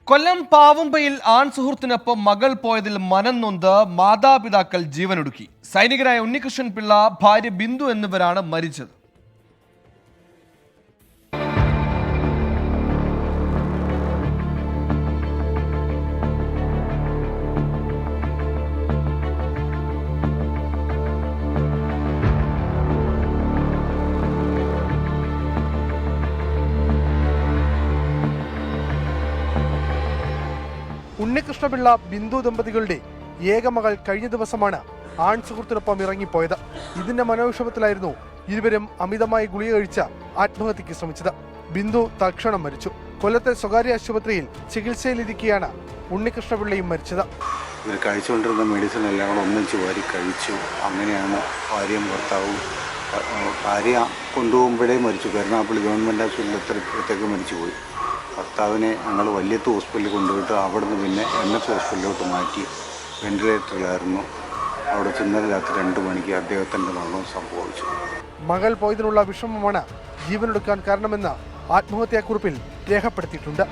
കൊല്ലം പാവുമ്പയിൽ ആൺ സുഹൃത്തിനൊപ്പം മകൾ പോയതിൽ മനം നൊന്ത് മാതാപിതാക്കൾ ജീവനൊടുക്കി. സൈനികരായ ഉണ്ണികൃഷ്ണൻ പിള്ള, ഭാര്യ ബിന്ദു എന്നിവരാണ് മരിച്ചത്. ഉണ്ണികൃഷ്ണപിള്ള, ബിന്ദു ദമ്പതികളുടെ ഏകമകൾ കഴിഞ്ഞ ദിവസമാണ് ആൺ സുഹൃത്തിനൊപ്പം ഇറങ്ങിപ്പോയത്. ഇതിന്റെ മനോവിഷമത്തിലായിരുന്നു ഇരുവരും അമിതമായി ഗുളിക കഴിച്ച് ആത്മഹത്യക്ക് ശ്രമിച്ചത്. ബിന്ദു തൽക്ഷണം മരിച്ചു. കൊല്ലത്തെ സ്വകാര്യ ആശുപത്രിയിൽ ചികിത്സയിലിരിക്കെയാണ് ഉണ്ണികൃഷ്ണപിള്ളയും മരിച്ചത്. ഇവർ കഴിച്ചുകൊണ്ടിരുന്ന മെഡിസിൻ എല്ലാം കൂടെ ഒന്നിച്ച് വാരി കഴിച്ചു. അങ്ങനെയാണ് ഭാര്യയും ഭർത്താവും. ഭാര്യ കൊണ്ടുപോകുമ്പോഴേ മരിച്ചു. കരുനാഗപ്പള്ളി ഗവൺമെൻറ് ആശുപത്രിയിൽ എത്രത്തേക്ക് മരിച്ചുപോയി. ഭർത്താവിനെ ഞങ്ങൾ വല്യത്ത് ഹോസ്പിറ്റലിൽ കൊണ്ടുപോയിട്ട് അവിടുന്ന് പിന്നെ NS ഹോസ്പിറ്റലിലോട്ട് മാറ്റി. വെന്റിലേറ്ററിലായിരുന്നു. അവിടെ ചെന്നതിന് രാത്രി 2 മണിക്ക് അദ്ദേഹത്തിൻ്റെ മരണം സംഭവിച്ചു. മകൾ പോയതിനുള്ള വിഷമമാണ് ജീവനെടുക്കാൻ കാരണമെന്ന് ആത്മഹത്യാക്കുറിപ്പിൽ രേഖപ്പെടുത്തിയിട്ടുണ്ട്.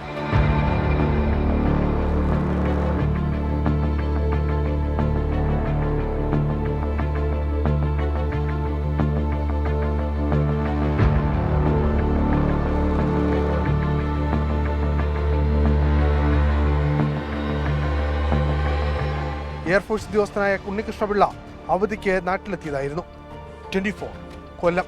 എയർഫോഴ്സ് ഉദ്യോഗസ്ഥനായ ഉണ്ണികൃഷ്ണപിള്ള അവധിക്ക് നാട്ടിലെത്തിയതായിരുന്നു. 24 കൊല്ലം.